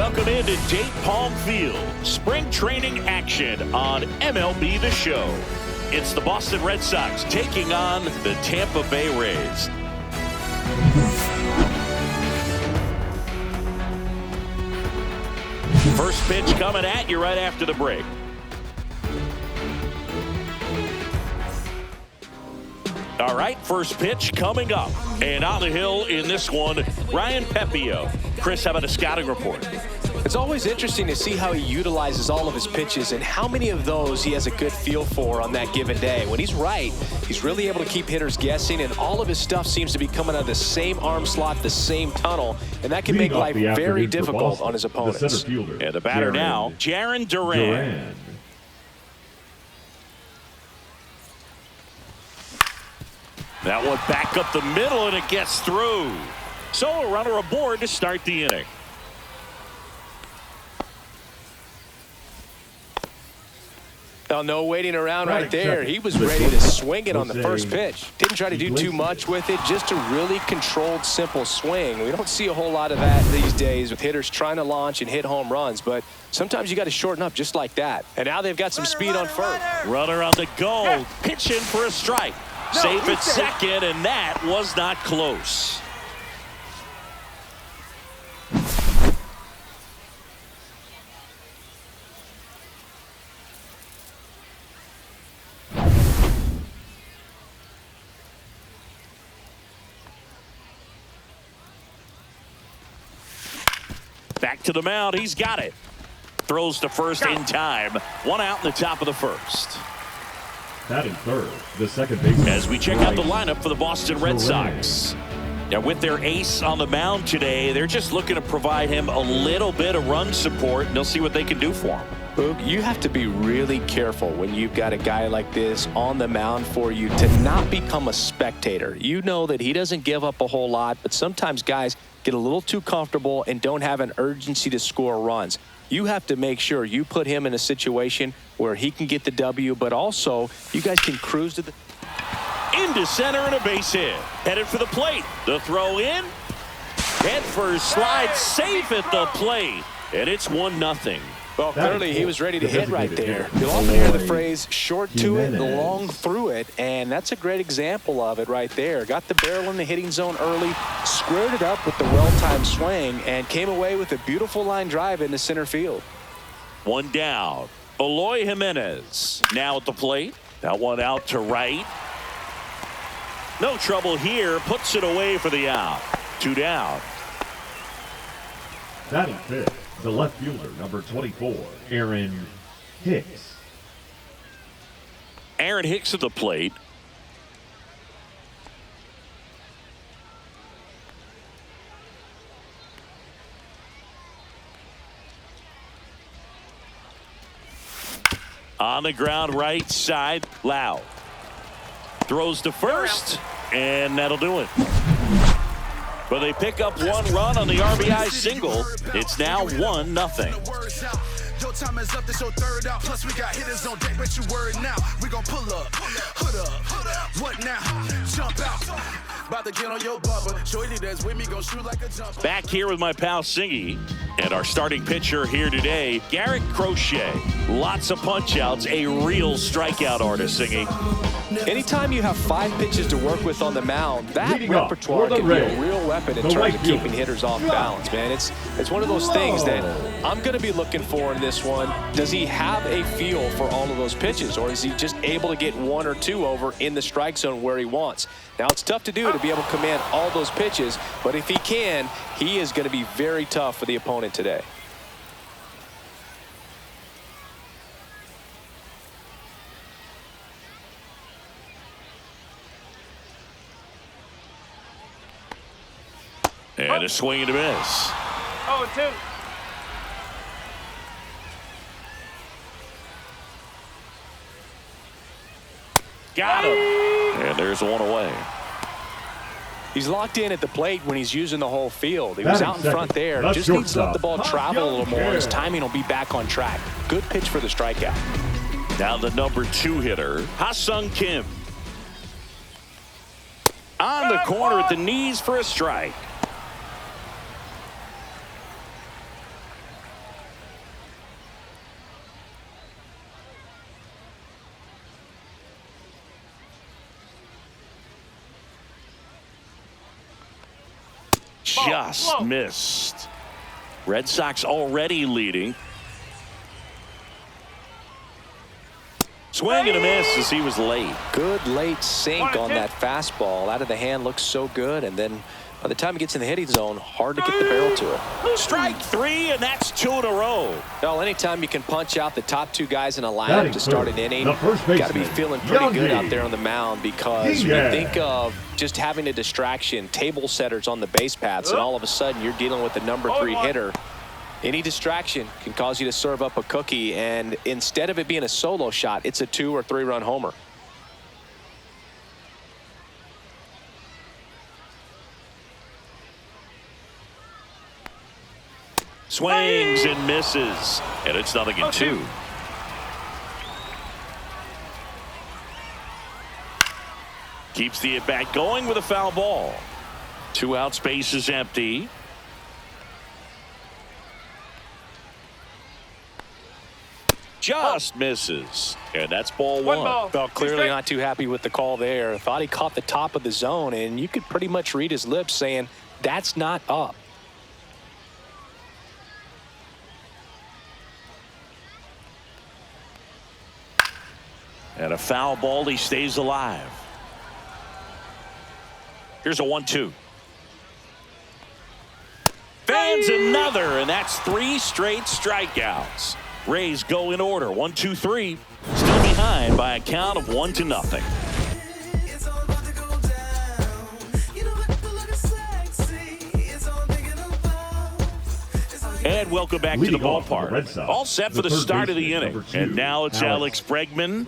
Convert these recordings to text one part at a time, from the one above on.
Welcome into Dayton Palm Field. Spring training action on MLB The Show. It's the Boston Red Sox taking on the Tampa Bay Rays. First pitch coming at you right after the break. All right, first pitch coming up. And on the hill in this one, Ryan Pepiot. Chris, how about a scouting report? It's always interesting to see how he utilizes all of his pitches and how many of those he has a good feel for on that given day. When he's right, he's really able to keep hitters guessing, and all of his stuff seems to be coming out of the same arm slot, the same tunnel, and that can make life very difficult on his opponents. And the batter now, Jarren Duran. That one back up the middle, and it gets through. So a runner aboard to start the inning. Now, no waiting around right there. He was ready to swing it on the first pitch. Didn't try to do too much with it, just a really controlled, simple swing. We don't see a whole lot of that these days with hitters trying to launch and hit home runs, but sometimes you got to shorten up just like that. And now they've got some speed on first. Runner on the go, pitching for a strike. Safe at second, and that was not close. Back to the mound. He's got it. Throws to first in time. One out in the top of the first. Batting third, the second baseman. As we check out the lineup for the Boston Red Sox. Now, with their ace on the mound today, they're just looking to provide him a little bit of run support, and they'll see what they can do for him. Boog, you have to be really careful when you've got a guy like this on the mound for you to not become a spectator. You know that he doesn't give up a whole lot, but sometimes guys get a little too comfortable and don't have an urgency to score runs. You have to make sure you put him in a situation where he can get the W, but also you guys can cruise to the into center and a base hit. Headed for the plate. The throw in. Head first slide safe at the plate. And it's 1-0. Well, clearly he was ready to hit right there. You'll often hear the phrase short to it, long through it, and that's a great example of it right there. Got the barrel in the hitting zone early, squared it up with the well-timed swing, and came away with a beautiful line drive into center field. One down. Eloy Jimenez now at the plate. That one out to right. No trouble here. Puts it away for the out. 2 down. Batting fifth, the left fielder, number 24, Aaron Hicks. Aaron Hicks at the plate. On the ground, right side, Lau. Throws to first, and that'll do it. But they pick up one run on the RBI single. It's now 1-0. Your time is up, this your third out. Plus we got hitters on deck, bet you word now. We gon' pull up, hood up, what now? Jump out, about to get on your bubble. Shorty that's with me, gon' shoot like a jumper. Back here with my pal Singy, and our starting pitcher here today, Garrett Crochet. Lots of punch outs, a real strikeout artist, Singy. Anytime you have 5 pitches to work with on the mound, that repertoire can be a real weapon in terms of keeping hitters off balance, man. It's one of those things that I'm going to be looking for in this one. Does he have a feel for all of those pitches, or is he just able to get 1 or 2 over in the strike zone where he wants? Now, it's tough to do to be able to command all those pitches, but if he can, he is going to be very tough for the opponent today. And a swing and a miss. 0-2. Got him. And there's one away. He's locked in at the plate when he's using the whole field. He was out in front there. Just needs to let the ball travel a little more. His timing will be back on track. Good pitch for the strikeout. Now the number 2 hitter, Ha-Sung Kim. On the corner at the knees for a strike. just missed. Red Sox already leading. Swing and a miss as he was late. Good late sink on that fastball. Out of the hand, looks so good. And then by the time he gets in the hitting zone, hard to get the barrel to it. Strike three, and that's 2 in a row. Well, anytime you can punch out the top 2 guys in a lineup to start an inning, the first got to be baseman, feeling pretty Young good D. out there on the mound, because when you think of just having a distraction, table setters on the base paths, and all of a sudden you're dealing with the number 3 hitter. Any distraction can cause you to serve up a cookie, and instead of it being a solo shot, it's a 2 or 3 run homer. Swings and misses, and it's 0-2. Keeps the at-bat going with a foul ball. 2 outs, base is empty. Just misses, and that's ball 1. Well, clearly not too happy with the call there. Thought he caught the top of the zone, and you could pretty much read his lips saying, that's not up. And a foul ball, he stays alive. Here's a 1-2. Fans another, and that's 3 straight strikeouts. Rays go in order. 1, 2, 3. Still behind by a count of 1-0. And welcome back to the ballpark. All set for the start of the inning. And now it's Alex Bregman.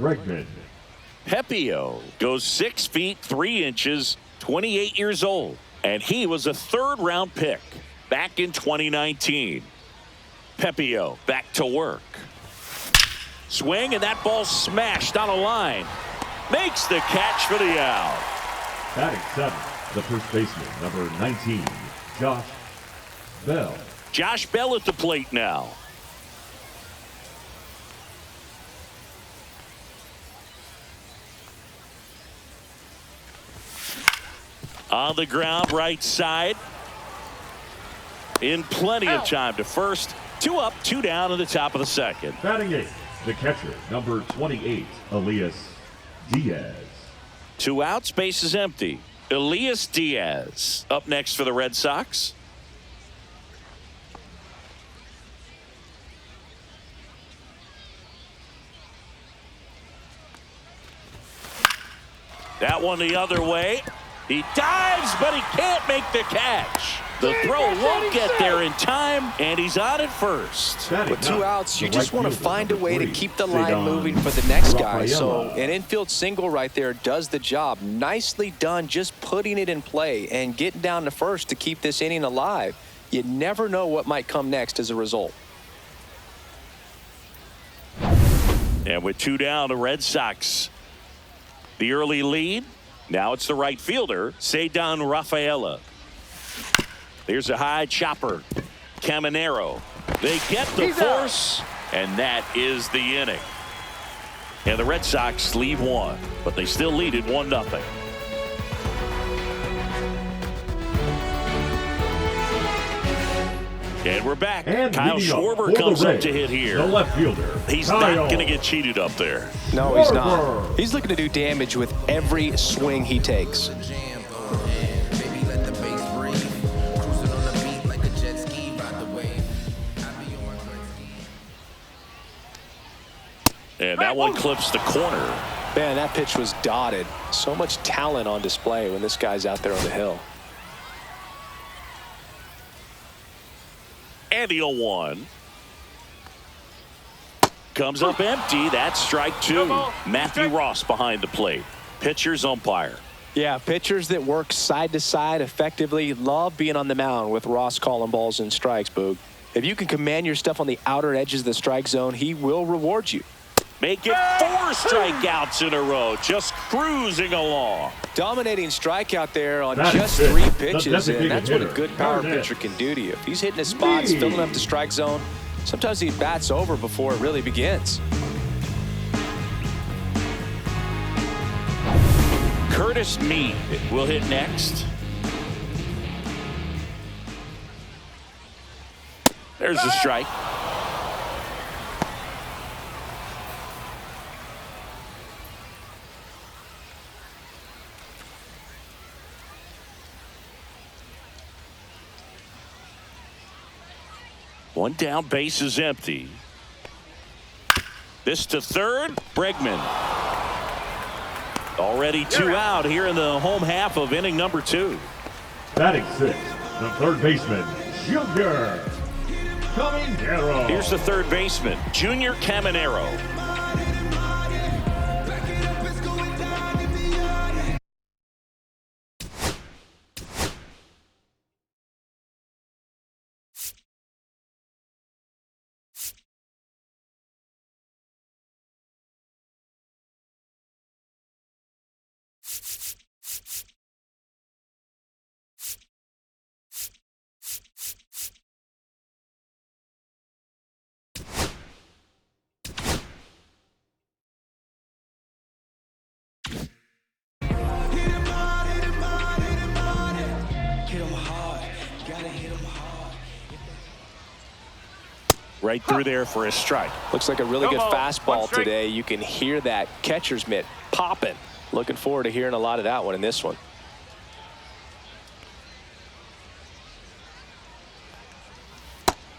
Pepiot goes 6 feet 3 inches, 28 years old. And he was a 3rd-round pick back in 2019. Pepiot back to work. Swing, and that ball smashed on a line. Makes the catch for the out. Batting 7th, the first baseman, number 19, Josh Bell. Josh Bell at the plate now. On the ground, right side. In plenty of time to first. 2 up, 2 down in the top of the 2nd. Batting 8th, the catcher, number 28, Elias Diaz. 2 outs, base is empty. Elias Diaz up next for the Red Sox. That one the other way. He dives, but he can't make the catch. The throw won't get there in time, and he's on at first. With 2 outs, you just want to find a way to keep the line moving for the next guy. So an infield single right there does the job. Nicely done, just putting it in play and getting down to first to keep this inning alive. You never know what might come next as a result. And with 2 down, the Red Sox, the early lead. Now it's the right fielder, Ceddanne Rafaela. Here's a high chopper. Caminero. They get the force, and that is the inning. And the Red Sox leave 1, but they still lead it 1-0. And we're back. And Kyle Schwarber comes up to hit here. The left fielder. He's Kyle not going to get cheated up there. No, he's not. He's looking to do damage with every swing he takes. And that one clips the corner. Man, that pitch was dotted. So much talent on display when this guy's out there on the hill. And the 0-1. Comes up empty. That's strike 2. Matthew Ross behind the plate. Pitcher's umpire. Yeah, pitchers that work side to side effectively love being on the mound with Ross calling balls and strikes, Boog. If you can command your stuff on the outer edges of the strike zone, he will reward you. Make it 4 strikeouts in a row. Just cruising along. Dominating strikeout there on That just is 3 pitches, the and that's what a hitter. good power Garnett. pitcher can do to you. If he's hitting his spots, filling up the strike zone, sometimes he bats over before it really begins. Curtis Mead will hit next. There's the strike. One down, base is empty. This to third, Bregman. Already 2 out here in the home half of inning number 2. Batting 6, the third baseman, Junior Caminero. Here's the third baseman, Junior Caminero. Right through there for a strike. Looks like a really good fastball today. You can hear that catcher's mitt popping. Looking forward to hearing a lot of that one in this one.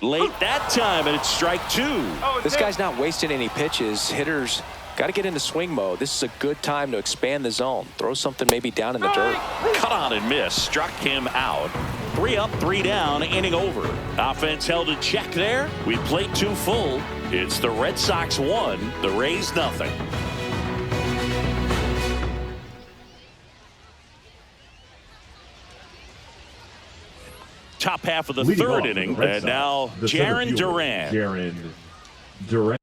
Late that time, and it's strike 2. This guy's not wasting any pitches. Hitters got to get into swing mode. This is a good time to expand the zone. Throw something maybe down in the dirt. Cut on and miss. Struck him out. 3 up, 3 down, inning over. Offense held in check there. We played 2 full. It's the Red Sox 1, the Rays nothing. Top half of the Leading third off inning, the Red and Sox, now the center Jarren fielder, Duran. Jarren Duran.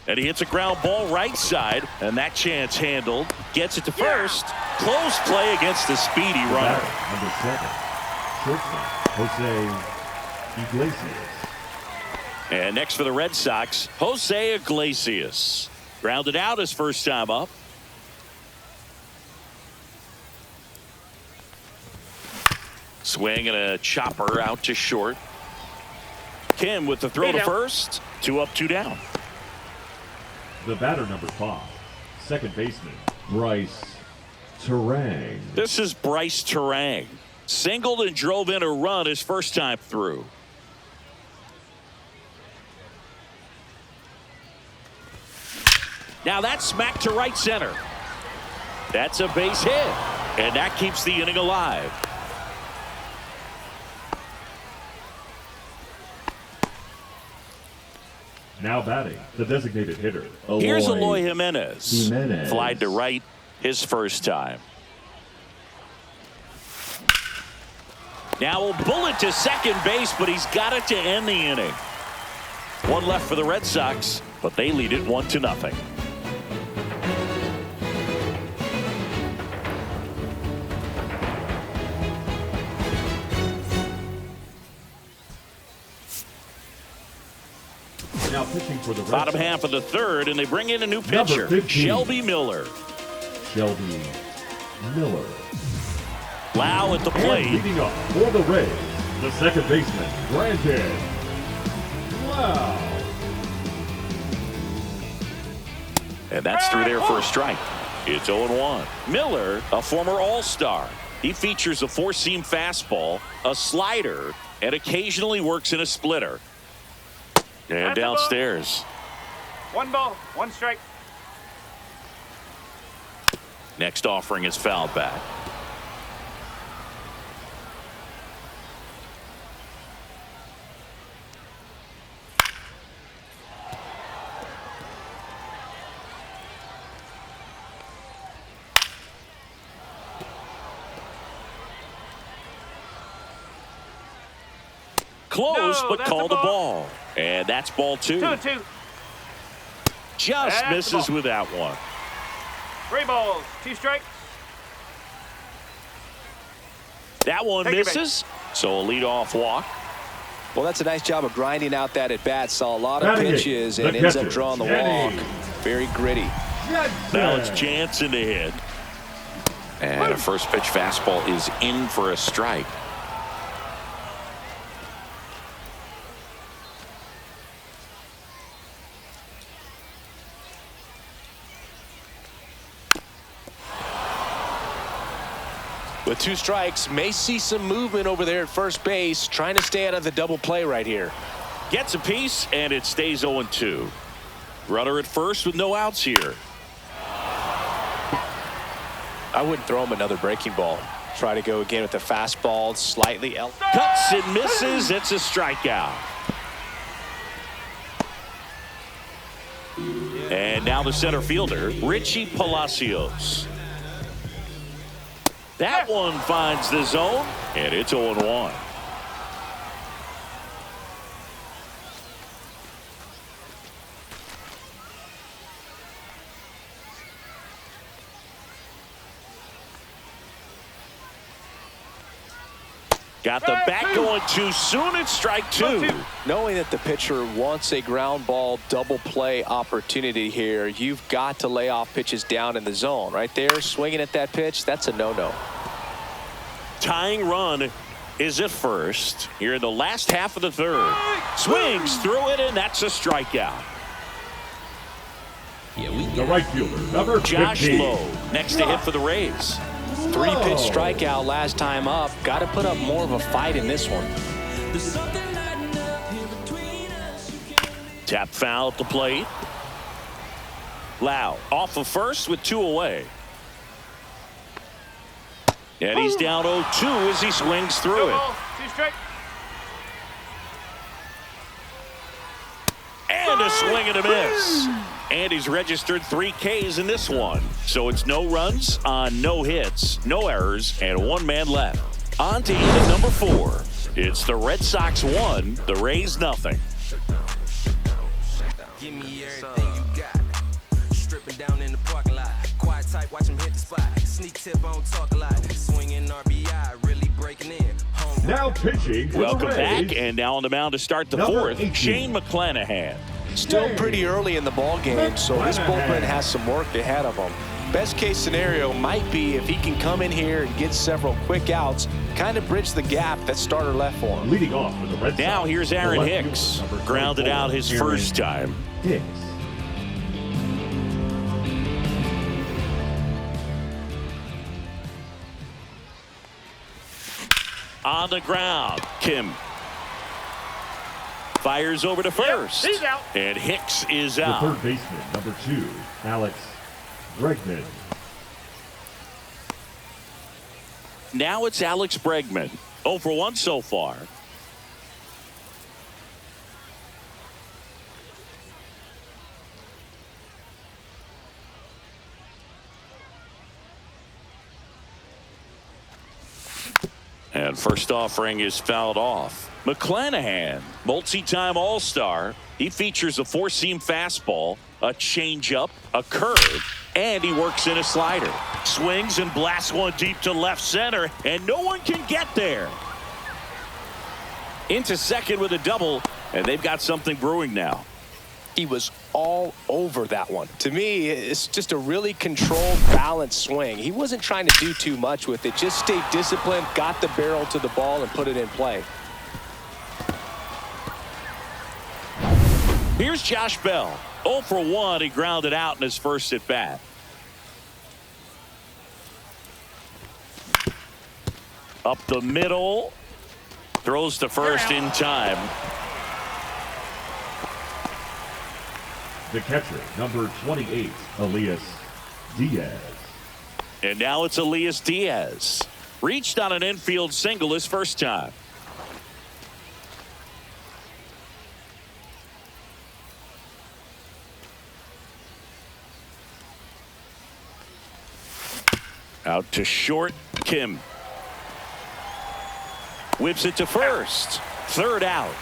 And he hits a ground ball right side, and that chance handled. Gets it to first. Close play against the speedy runner. Number 7, shortstop, Jose Iglesias. And next for the Red Sox, Jose Iglesias. Grounded out his first time up. Swing and a chopper out to short. Kim with the throw to first. 2 up, 2 down. The batter, number 5, second baseman, Bryce Turang. This is Bryce Turang. Singled and drove in a run his first time through. Now that's smacked to right center. That's a base hit, and that keeps the inning alive. Now batting, the designated hitter, Here's Eloy Jimenez. Jimenez. Flied to right his first time. Now a bullet to second base, but he's got it to end the inning. 1 left for the Red Sox, but they lead it 1-0. Now pitching for the Red Bottom Sox, half of the third, and they bring in a new pitcher, 15. Shelby Miller. Shelby Miller. Lau at the And plate. leading up for the Rays, the second baseman, Brandon Lau. And that's through there for a strike. It's 0-1. Miller, a former All-Star. He features a 4-seam fastball, a slider, and occasionally works in a splitter. And downstairs. 1 ball, 1 strike. Next offering is fouled back. Close, but called a ball. And that's ball 2. 2-2. Just That's misses the ball. with that one. 3 balls, 2 strikes. That one Take it misses. So a leadoff walk. Well, that's a nice job of grinding out that at bat. Saw a lot of Batting pitches eighth, and the ends up catcher, drawing the Jansen. walk. Very gritty. Now it's Jansen to hit. And a first pitch fastball is in for a strike. With 2 strikes, may see some movement over there at first base, trying to stay out of the double play right here. Gets a piece, and it stays 0-2. Runner at first with no outs here. I wouldn't throw him another breaking ball. Try to go again with the fastball, slightly. Cuts and misses. It's a strikeout. And now the center fielder, Richie Palacios. That one finds the zone, and it's 0-1. Got the bat going too soon. It's strike 2. Knowing that the pitcher wants a ground ball double play opportunity here, you've got to lay off pitches down in the zone. Right there, swinging at that pitch, that's a no-no. Tying run is at first here in the last half of the third. Swings through it, and that's a strikeout. The right fielder, number Josh 15. Lowe next to hit for the Rays. 3-pitch strikeout last time up. Got to put up more of a fight in this one. Tap foul at the plate. Lau off of first with 2 away. And he's down 0-2 as he swings through it. 2 strike. And a swing and a miss. And he's registered 3 Ks in this one. So it's no runs on no hits, no errors, and 1 man left. On to inning number 4. It's the Red Sox 1, the Rays nothing. Give me everything you got. Stripping down in the parking lot. Quiet type, watch him hit the spot. Sneak tip on talk a lot. Swinging RBI, really breaking in. Home Now pitching for Welcome the back, Rays, and now on the mound to start the Number 4th, 18. Shane McClanahan. Still pretty early in the ball game, so this bullpen has some work ahead of him. Best case scenario might be if he can come in here and get several quick outs, kind of bridge the gap that starter left for him. leading off for the Red Sox. Now here's Aaron the left Hicks. fielder, number Grounded 24, out his Aaron first time. Hicks. On the ground, Kim fires over to first. He's out. And Hicks is The out. third baseman, number 2, Alex Bregman. Now it's Alex Bregman. 0 for 1 so far. And first offering is fouled off. McClanahan, multi-time All-Star. He features a 4-seam fastball, a changeup, a curve, and he works in a slider. Swings and blasts one deep to left center, and no one can get there. Into second with a double, and they've got something brewing now. He was all over that one. To me, it's just a really controlled, balanced swing. He wasn't trying to do too much with it. Just stayed disciplined, got the barrel to the ball, and put it in play. Here's Josh Bell. 0 for 1. He grounded out in his first at bat. Up the middle. Throws to first in time. The catcher, number 28, Elias Diaz. And now it's Elias Diaz. Reached on an infield single his first time. Out to short, Kim. Whips it to first. Third out.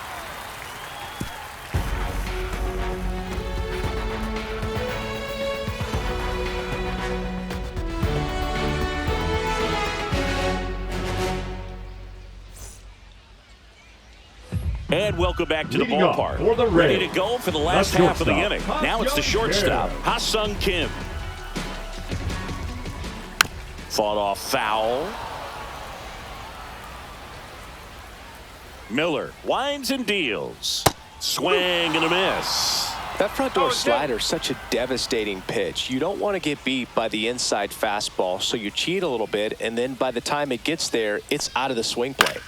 And welcome back to the Leading off ballpark. for the Ready Rays, to go for the last the half of the shortstop, inning. Now it's the shortstop, Ha-Sung Kim. Fought off foul. Miller winds and deals. Swing and a miss. That front door slider is such a devastating pitch. You don't want to get beat by the inside fastball, so you cheat a little bit, and then by the time it gets there, it's out of the swing plate.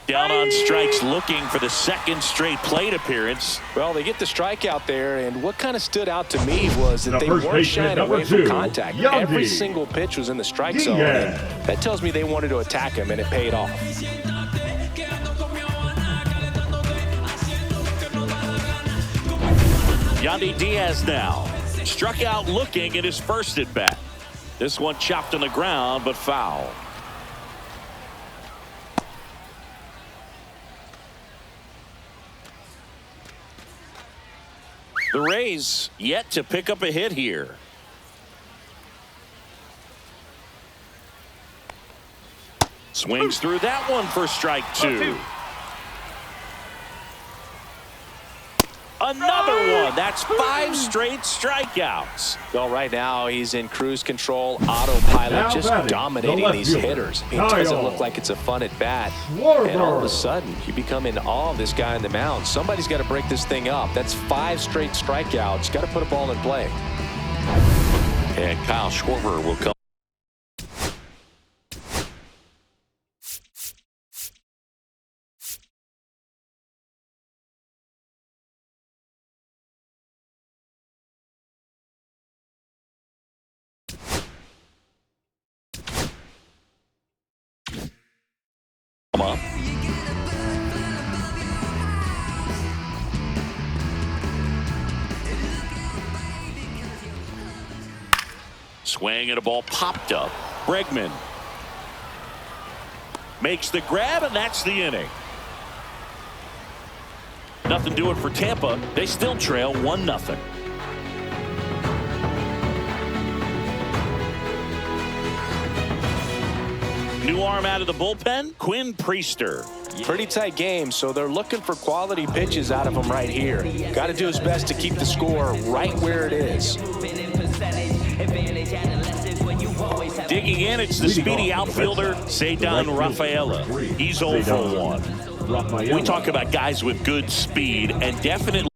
Down on strikes, looking for the second straight plate appearance. Well, they get the strikeout there, and what kind of stood out to me was that The they first weren't baseman, shying number away from 2, contact. Yandy Every single pitch was in the strike zone, and that tells me they wanted to attack him, and it paid off. Yandy Diaz now struck out looking at his first at bat. This one chopped on the ground, but foul. The Rays yet to pick up a hit here. Swings through that one for strike 2. Another one. That's 5 straight strikeouts. Well, right now he's in cruise control, autopilot, Now just batting, dominating the these left hitters. fielder, It doesn't Kyle look like it's a fun at bat. Schwarber. And all of a sudden, you become in awe of this guy on the mound. Somebody's got to break this thing up. That's 5 straight strikeouts. Got to put a ball in play. And Kyle Schwarber will come. Come up. Swing and a ball popped up. Bregman makes the grab, and that's the inning. Nothing doing for Tampa. They still trail 1-0. New arm out of the bullpen, Quinn Priester. Pretty tight game, so they're looking for quality pitches out of him right here. Got to do his best to keep the score right where it is. Digging in, it's the speedy outfielder, Ceddanne Rafaela. He's 0 for 1. We talk about guys with good speed, and definitely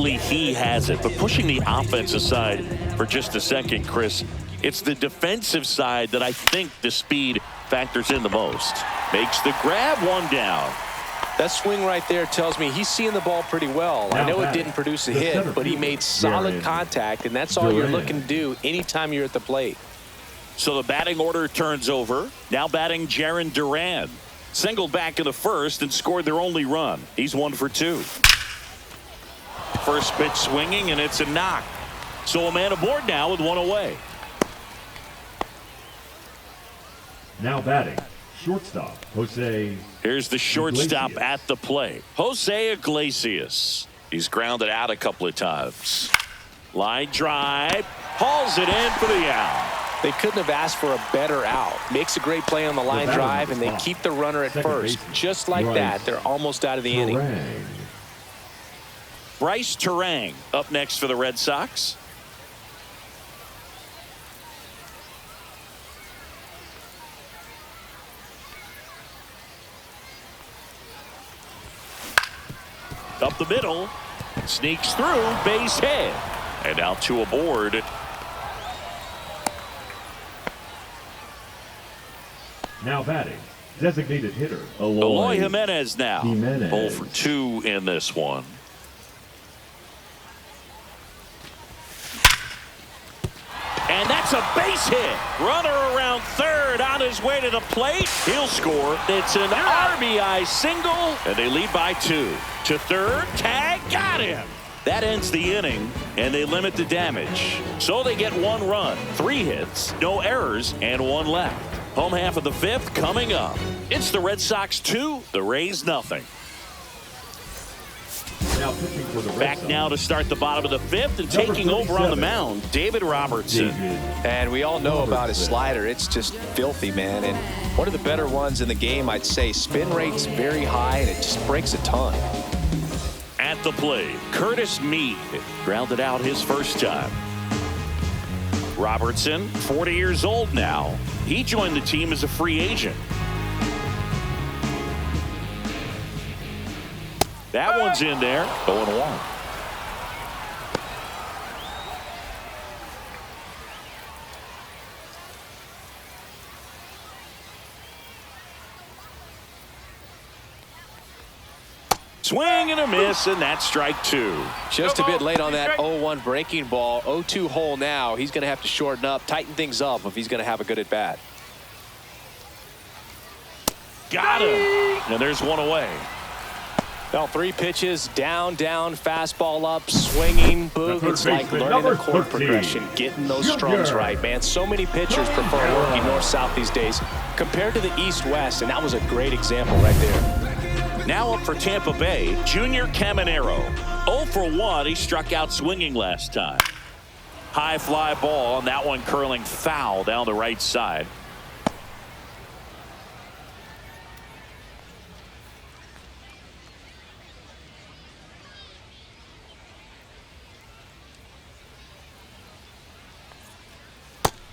he has it. But pushing the offense aside for just a second, Chris, it's the defensive side that I think the speed factors in the most. Makes the grab, 1 down. That swing right there tells me he's seeing the ball pretty well. I know it didn't produce a hit, but he made solid contact, and that's all you're looking to do anytime you're at the plate. So the batting order turns over. Now batting Jarren Duran. Singled back in the first and scored their only run. He's 1 for 2. First pitch swinging, and it's a knock. So a man aboard now with 1 away. Now batting, shortstop, Jose. Here's the shortstop Iglesias. at the plate, Jose Iglesias. He's grounded out a couple of times. Line drive, hauls it in for the out. They couldn't have asked for a better out. Makes a great play on the line drive, and they keep the runner at first. Just like that, they're almost out of the inning. Bryce Turang up next for the Red Sox. Up the middle, sneaks through, base hit, and now 2 aboard. Now batting, designated hitter, Eloy Jimenez now. Jimenez. 0 for 2 in this one. And that's a base hit. Runner around third on his way to the plate. He'll score. It's an RBI single, and they lead by 2. To third, tag, got him. That ends the inning, and they limit the damage. So they get 1 run, 3 hits, no errors, and 1 left. Home half of the fifth coming up. It's the Red Sox 2, the Rays nothing. Now pitching for the Red Back Sox. now to start the bottom of the fifth and taking over on the mound, David Robertson. And we all know about his slider. It's just filthy, man. And one of the better ones in the game, I'd say. Spin rate's very high, and it just breaks a ton. At the plate, Curtis Mead grounded out his first time. Robertson, 40 years old now. He joined the team as a free agent. That one's in there. 0-1. Swing and a miss, and that's strike 2. Just a bit late on that 0-1 breaking ball. 0-2 hole now. He's going to have to shorten up, tighten things up if he's going to have a good at bat. Got him. And there's one away. Well, 3 pitches, down, fastball up, swinging, boom. It's like learning a chord progression, getting those strums right, man. So many pitchers prefer working north-south these days compared to the east-west, and that was a great example right there. Now up for Tampa Bay, Junior Caminero. 0 for 1. He struck out swinging last time. High fly ball, and that one curling foul down the right side.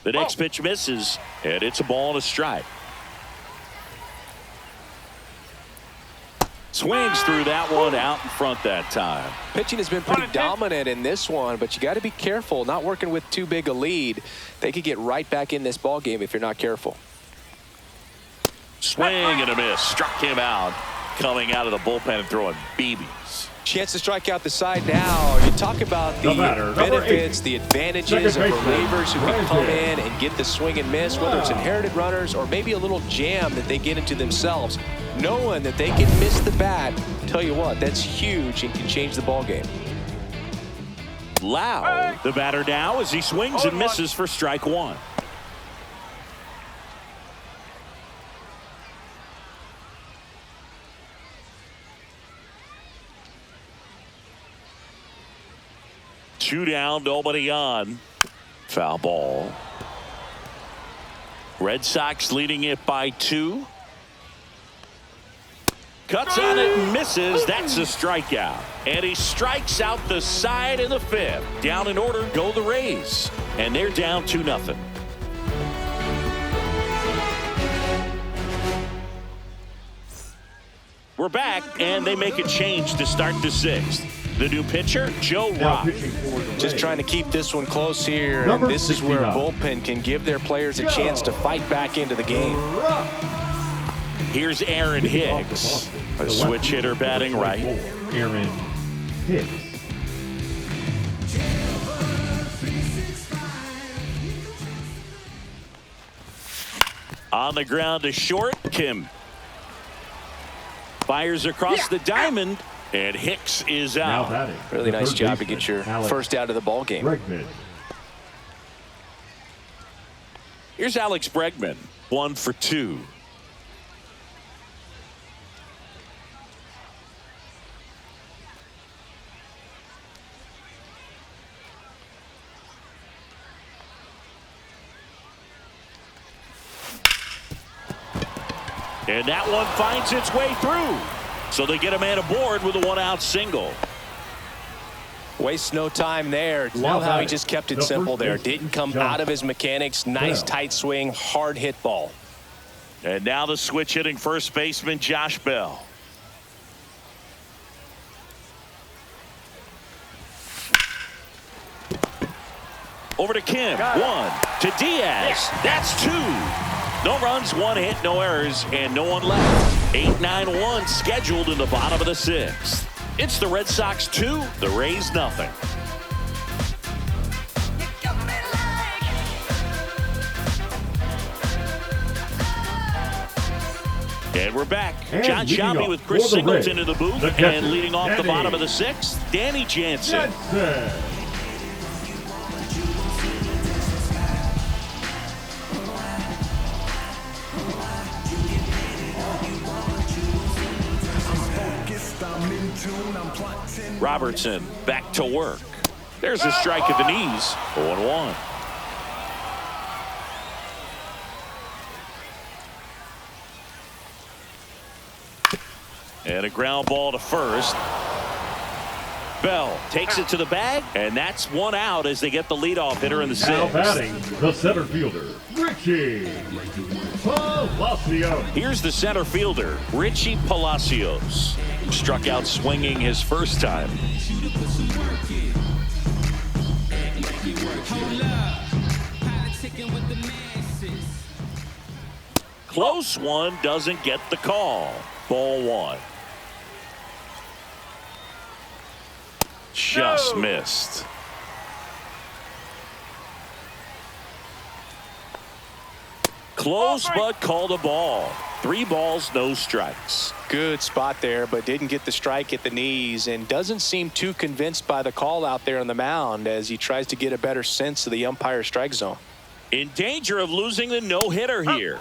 The next pitch misses, and it's a ball and a strike. Swings through that one out in front that time. Pitching has been pretty dominant in this one, but you got to be careful. Not working with too big a lead. They could get right back in this ball game if you're not careful. Swing and a miss. Struck him out. Coming out of the bullpen and throwing BBs. Chance to strike out the side now. You talk about the benefits, the advantages of relievers who can come in and get the swing and miss, whether it's inherited runners or maybe a little jam that they get into themselves. Knowing that they can miss the bat, tell you what, that's huge and can change the ball game. Lau, the batter now as he swings and misses for strike 1. Two down, nobody on. Foul ball. Red Sox leading it by 2. Cuts on it and misses. That's a strikeout. And he strikes out the side in the 5th. Down in order, go the Rays. And they're down 2-0. We're back, and they make a change to start the 6th. The new pitcher, Joe Rock. Just trying to keep this one close here. And this is where a bullpen can give their players a chance to fight back into the game. Here's Aaron Hicks, a switch hitter batting right. Aaron Hicks. On the ground to short, Kim. Fires across the diamond, and Hicks is out. Really nice job to get your first out of the ball game. Bregman. Here's Alex Bregman, 1 for 2. And that one finds its way through. So they get a man aboard with a 1-out single. Wastes no time there. Love how he just kept it simple there. Didn't come out of his mechanics. Nice tight swing, hard hit ball. And now the switch hitting first baseman, Josh Bell. Over to Kim. 1 to Diaz. That's 2. No runs, 1 hit, no errors, and no one left. 8-9-1 scheduled in the bottom of the 6th. It's the Red Sox 2, the Rays nothing. And we're back. John Sciambi with Chris Singleton in the booth. And leading off the bottom of the 6th, Danny Jansen. Robertson back to work. There's a strike at the knees. 0-1. And a ground ball to first. Bell takes it to the bag, and that's one out as they get the leadoff hitter in the Now sixth. batting, the center fielder, Richie Palacios. Here's the center fielder, Richie Palacios. Struck out swinging his first time. Close one, doesn't get the call. Ball one. Just missed. Close, but called a ball. 3 balls, no strikes. Good spot there, but didn't get the strike at the knees and doesn't seem too convinced by the call out there on the mound as he tries to get a better sense of the umpire strike zone. In danger of losing the no-hitter here.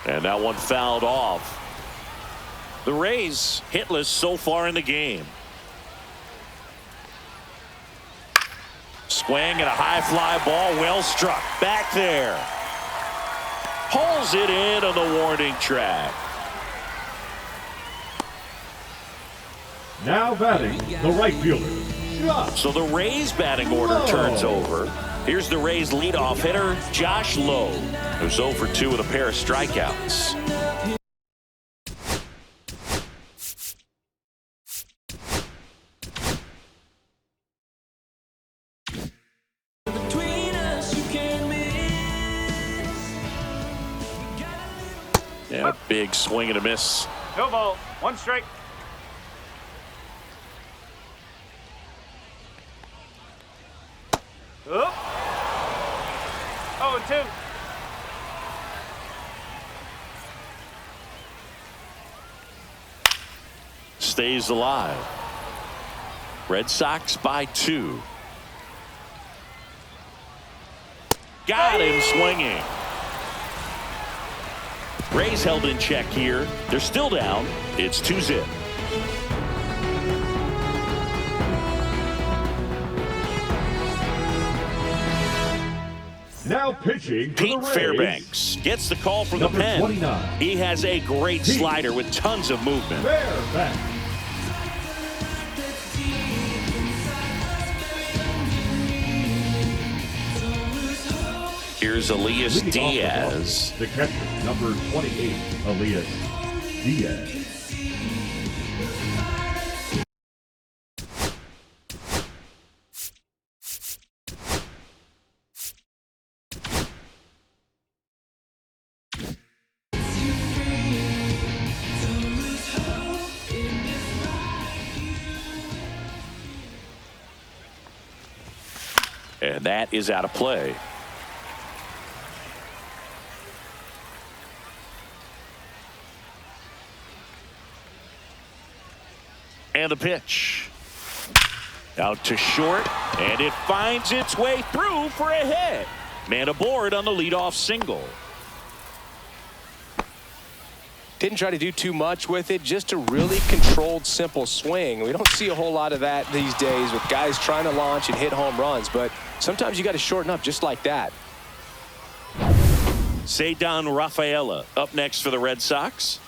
And that one fouled off. The Rays hitless so far in the game. Swing and a high fly ball, well struck. Back there. Pulls it in on the warning track. Now batting, the right fielder, Josh. So the Rays batting order turns over. Here's the Rays leadoff hitter, Josh Lowe, who's 0 for 2 with a pair of strikeouts. And a big swing and a miss. No ball. 1 strike. Oop. 0-2. Stays alive. Red Sox by 2. Got him swinging. Rays held in check here. They're still down. It's 2-0. Now pitching for Pete the Rays, Fairbanks gets the call from the number pen. 29. He has a great Pete slider with tons of movement. Fairbanks. Here's Elias Leading off the Diaz. ball, the catcher, number 28, Elias Diaz. And that is out of play. And the pitch. Out to short, and it finds its way through for a hit. Man aboard on the leadoff single. Didn't try to do too much with it, just a really controlled, simple swing. We don't see a whole lot of that these days with guys trying to launch and hit home runs, but sometimes you got to shorten up just like that. Ceddanne Rafaela up next for the Red Sox.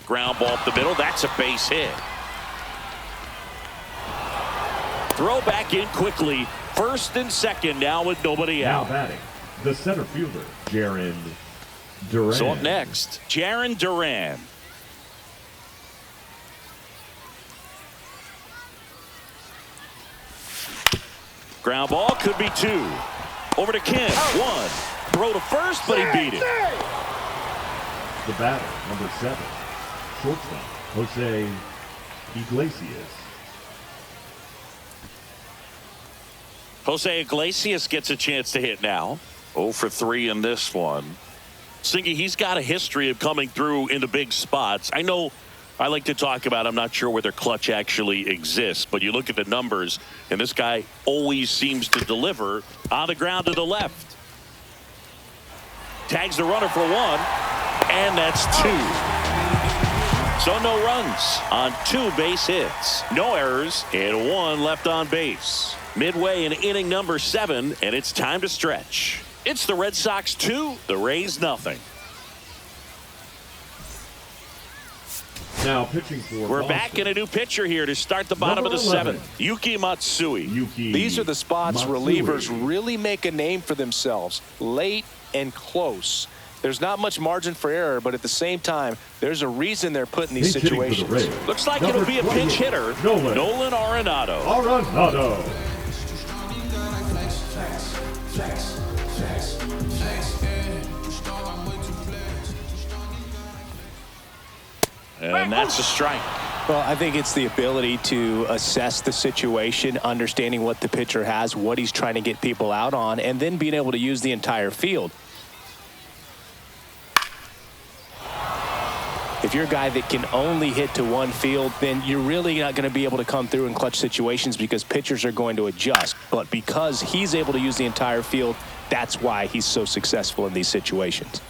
Ground ball up the middle. That's a base hit. Throw back in quickly. First and second now with nobody Now out. batting, the center fielder, Jarren Duran. So up next, Jarren Duran. Ground ball could be 2. Over to Kim. 1. Throw to first, but he beat it. The batter, number 7, shortstop, Jose Iglesias. Jose Iglesias gets a chance to hit now. 0 for 3 in this one. Singy, he's got a history of coming through into big spots. I know I like to talk about, I'm not sure whether clutch actually exists, but you look at the numbers, and this guy always seems to deliver on the ground to the left. Tags the runner for 1, and that's 2. So no runs on 2 base hits. No errors, and 1 left on base. Midway in inning number 7, and it's time to stretch. It's the Red Sox 2, the Rays nothing. Now pitching for We're Boston. back in a new pitcher here to start the bottom Number of the 11. 7th. Yuki Matsui. These are the spots Matsui. relievers really make a name for themselves. Late and close. There's not much margin for error, but at the same time, there's a reason they're put in these Pinch hitting for the situations. Rays. Looks like Number it'll be a pinch 28, hitter. Nolan Arenado. Arenado. And that's a strike. Well, I think it's the ability to assess the situation, understanding what the pitcher has, what he's trying to get people out on, and then being able to use the entire field. If you're a guy that can only hit to one field, then you're really not going to be able to come through in clutch situations because pitchers are going to adjust. But because he's able to use the entire field, that's why he's so successful in these situations.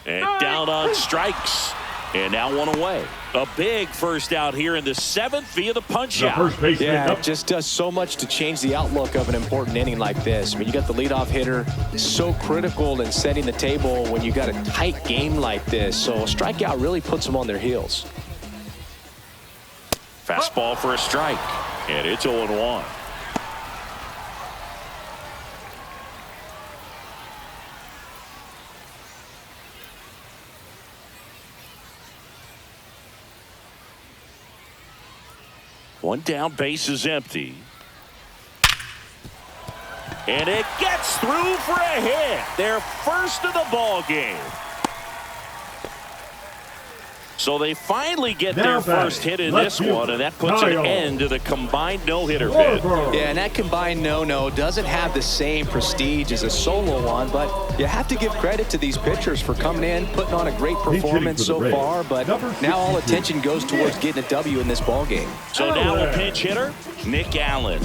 And down on strikes. And now 1 away. A big first out here in the 7th via the punch The out. first baseman. Yeah, up. it just does so much to change the outlook of an important inning like this. I mean, you got the leadoff hitter, so critical in setting the table when you got a tight game like this. So a strikeout really puts them on their heels. Fastball for a strike. And it's 0-1. One down, base is empty. And it gets through for a hit. Their first of the ball game. So they finally get Now their batting, first hit in left this fielder, one, and that puts an Kyle end to the combined no-hitter bid. Schwarber. Yeah, and that combined no-no doesn't have the same prestige as a solo one, but you have to give credit to these pitchers for coming in, putting on a great performance for the so Rays. far, but Number now all 62. attention goes towards getting a W in this ball game. So now a pinch hitter, Nick Allen.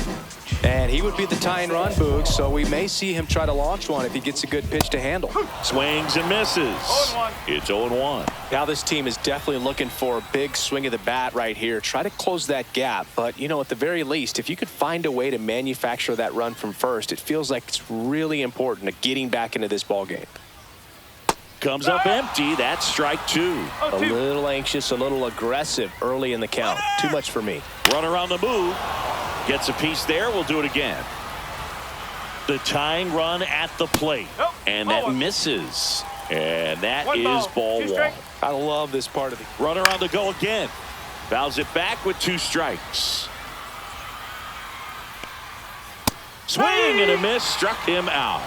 And he would be the tying run, Boogs, so we may see him try to launch one if he gets a good pitch to handle. Swings and misses. 0-1. It's 0-1. Now this team is definitely looking for a big swing of the bat right here. Try to close that gap. But, you know, at the very least, if you could find a way to manufacture that run from first, it feels like it's really important to getting back into this ball game. Comes up empty. That's strike 2. A little anxious, a little aggressive early in the count. Too much for me. Runner on the move. Gets a piece there. We'll do it again. The tying run at the plate. Nope. And Ball that one. misses. And that One is ball, ball 2 1. strike. I love this part of the Runner on the go again. Fouls it back with 2 strikes. Swing and a miss. Struck him out.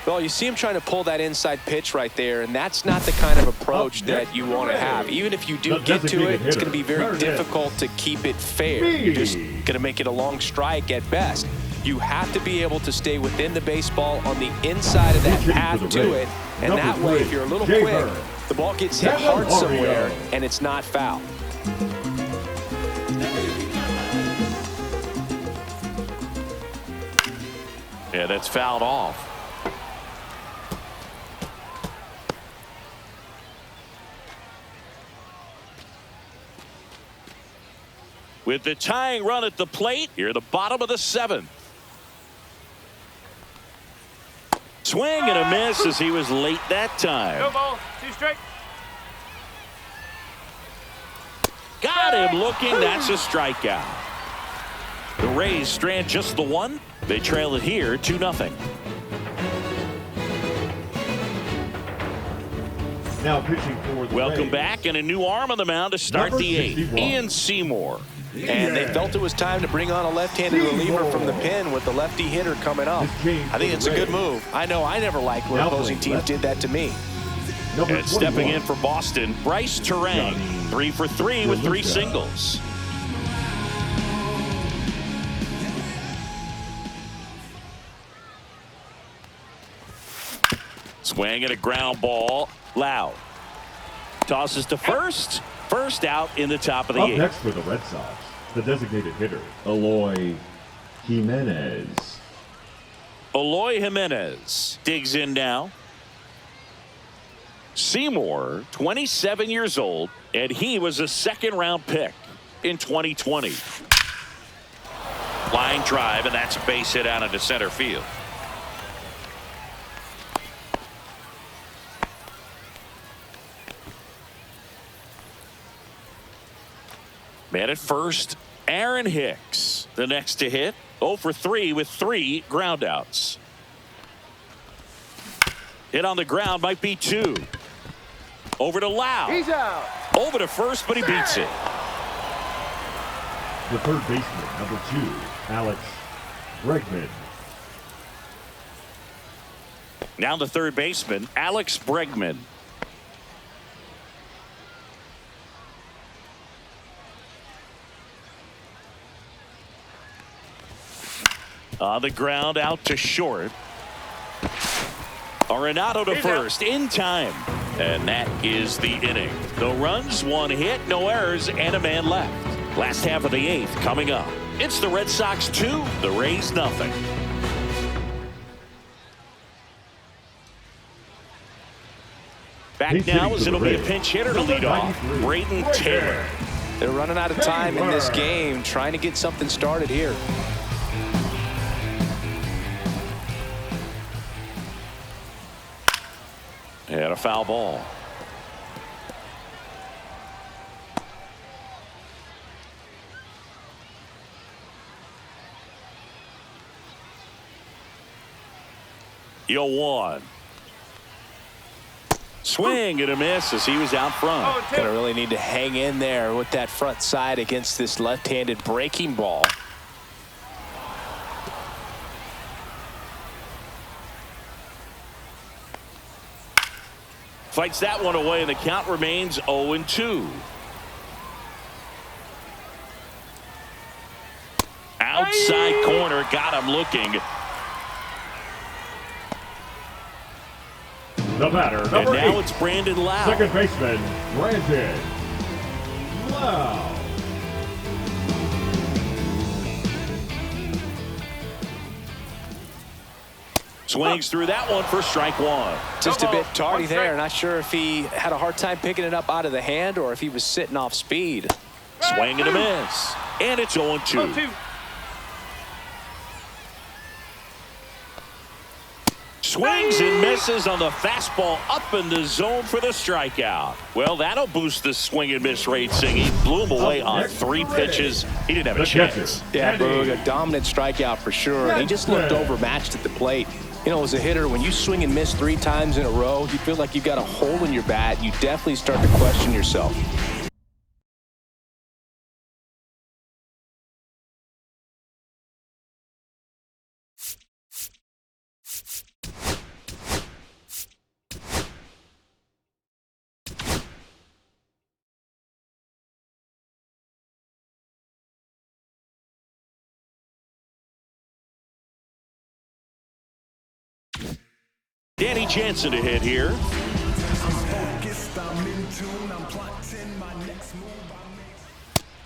Well, you see him trying to pull that inside pitch right there, and that's not the kind of approach that you want to have. Even if you do The get to designated it, it's going to be hitter, very Hernan. difficult to keep it fair. You're just going to make it a long strike at best. You have to be able to stay within the baseball on the inside of that Pitching for path the to Rays. it, and Number that way, 3, if you're a little Jay quick, Burns. the ball gets hit Kevin hard somewhere, Oreo. and it's not foul. Yeah, that's fouled off. With the tying run at the plate, here at the bottom of the 7th. Swing and a miss as he was late that No time. ball, 2 strike. Got him looking. That's a strikeout. The Rays strand just the 1. They trail it here 2-0. Now pitching for the Welcome Rays. back, and a new arm on the mound to start Number the 8th. 61. Ian Seymour. And they felt it was time to bring on a left-handed reliever from the pen with the lefty hitter coming up. I think it's a good move. I know I never liked when Now opposing playing teams did that to me. Number And stepping 21. in for Boston, Bryce Terang. 3 for 3 with 3 DeLuca. singles. Swing and a ground ball. Loud. tosses to first. First out in the top of the Up 8th. next for the Red Sox, the designated hitter, Eloy Jimenez. Eloy Jimenez digs in now. Seymour, 27 years old, and he was a second-round pick in 2020. Line drive, and that's a base hit out into center field. Man at first, Aaron Hicks, the next to hit. 0 for 3 with 3 groundouts. Hit on the ground might be 2. Over to Lau. He's out. Over to first, but he beats it. The third baseman, number 2, Alex Bregman. Now the third baseman, Alex Bregman. On the ground out to short. Arenado to first in time. And that is the inning. No runs, 1 hit, no errors, and a man left. Last half of the 8th coming up. It's the Red Sox 2, the Rays nothing. Back now as it'll be a pinch hitter to lead off. Braden Taylor. They're running out of time in this game, trying to get something started here. And a foul ball. Yo, 1. Swing and a miss as he was out front. Gonna really need to hang in there with that front side against this left-handed breaking ball. Fights that one away, and the count remains 0-2. Outside corner, got him looking. The batter, And number now 8, it's Brandon Lau. second baseman, Brandon Lau. Swings through that one for strike 1. Just a bit tardy 1 strike. there. Not sure if he had a hard time picking it up out of the hand or if he was sitting off speed. Swing and a miss. And it's 0-2. 0-2. Swings and misses on the fastball up in the zone for the strikeout. Well, that'll boost the swing and miss rate, Singy. He blew him away on 3 pitches. He didn't have a The catcher, chance. Yeah, Boog, a dominant strikeout for sure. And he just looked overmatched at the plate. You know, as a hitter, when you swing and miss 3 times in a row, you feel like you've got a hole in your bat. You definitely start to question yourself. Danny Jansen to hit here.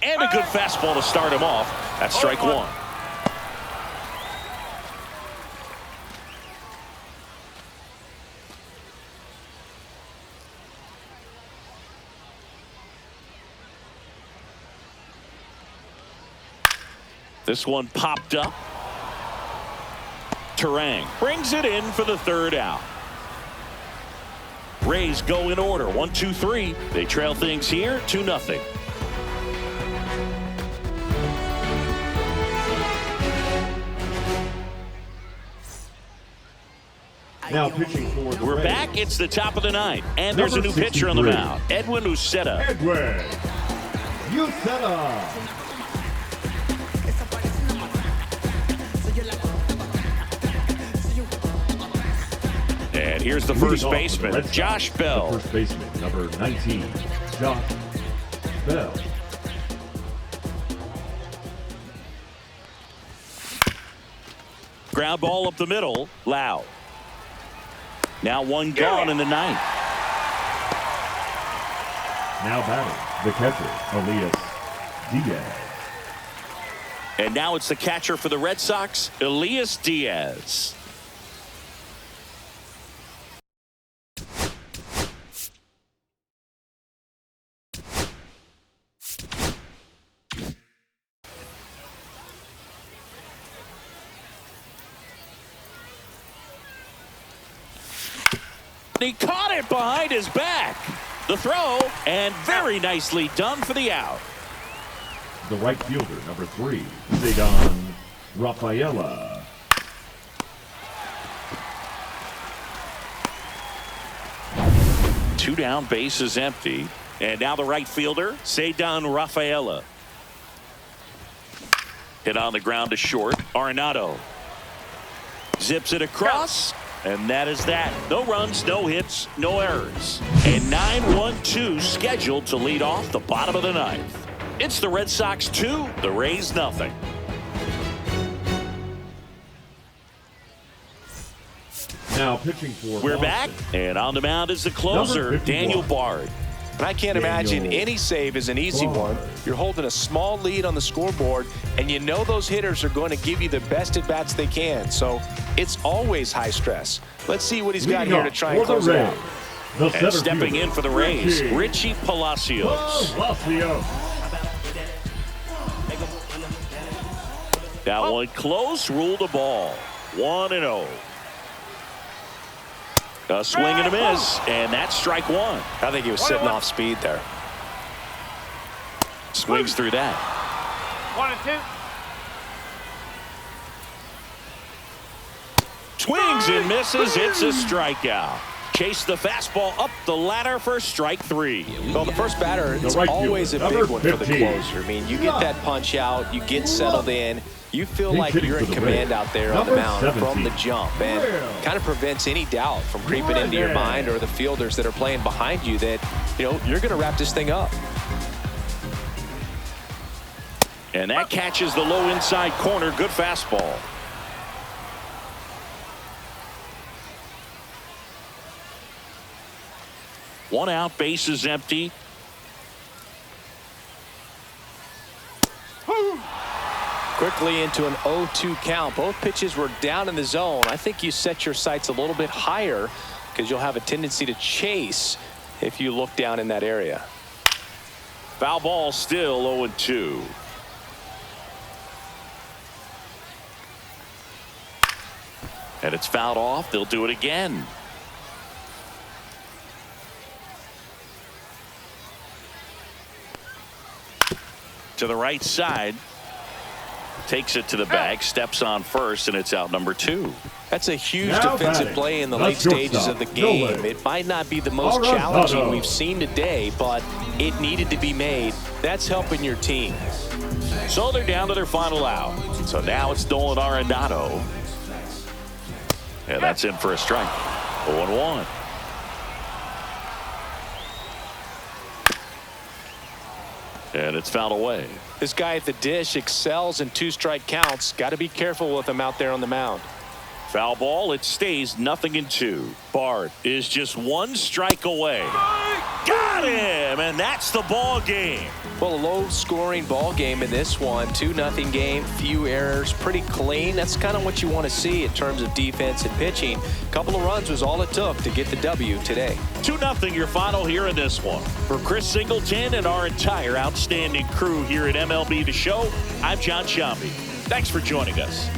And a good fastball to start him off. That's strike 1. This one popped up. Turang brings it in for the 3rd out. Rays go in order. 1, 2, 3. They trail things here 2-0. Now pitching for the We're Rays, back. It's the top of the 9th. And there's a new Number pitcher on the 63. mound. Edwin Uceta. Edwin Uceta. And here's the Leading first off for the baseman, Red Sox, Josh the Bell. first baseman, number 19, Josh Bell. Ground ball up the middle. Lau. Now 1 gone in the 9th. Now batting, the catcher, Elias Diaz. And now it's the catcher for the Red Sox, Elias Diaz. He caught it behind his back. The throw, and very nicely done for the out. The right fielder, number 3, Ceddanne Rafaela. Two down, bases empty. And now the right fielder, Ceddanne Rafaela. Hit on the ground to short. Arenado zips it across. And that is that. No runs, no hits, no errors. And 9-1-2 scheduled to lead off the bottom of the ninth. It's the Red Sox 2, the Rays nothing. Now pitching for We're Boston. back, and on the mound is the closer, Daniel Bard. And I can't imagine any save is an easy one. You're holding a small lead on the scoreboard, and you know those hitters are going to give you the best at-bats they can. So it's always high stress. Let's see what he's got here to try and close it out. And stepping in for the Rays, Richie Palacios. That one close, ruled a ball. 1-0. A swing and a miss, and that's strike one. I think he was sitting off speed there. Swings through that. 1-2. Swings and misses. It's a strikeout. Chase the fastball up the ladder for strike 3. Well, the first batter is right always a fielder, big one number for the 15. closer. I mean, you get that punch out, you get settled in. You feel like hitting you're in for the command Rays, out there on the number mound 17. from the jump, and kind of prevents any doubt from creeping into your mind or the fielders that are playing behind you that, you know, you're going to wrap this thing up. And that catches the low inside corner. Good fastball. One out, bases empty. Quickly into an 0-2 count. Both pitches were down in the zone. I think you set your sights a little bit higher because you'll have a tendency to chase if you look down in that area. Foul ball, still 0-2. And it's fouled off. They'll do it again. To the right side. Takes it to the bag, steps on first, and it's out number 2. That's a huge Now defensive batting, play in the the late stages shortstop, of the game. Nolan It might not be the most Arenado. challenging we've seen today, but it needed to be made. That's helping your team. So they're down to their final out. So now it's Nolan Arenado. And that's in for a strike. 0-1. And it's fouled away. This guy at the dish excels in 2-strike counts. Got to be careful with him out there on the mound. Foul ball. It stays 0-2. Bard is just 1 strike away. Got him, and that's the ball game. Well, a low-scoring ball game in this one. 2-0 game, few errors, pretty clean. That's kind of what you want to see in terms of defense and pitching. A couple of runs was all it took to get the W today. 2-0 your final here in this one. For Chris Singleton and our entire outstanding crew here at MLB The Show, I'm John Sciambi. Thanks for joining us.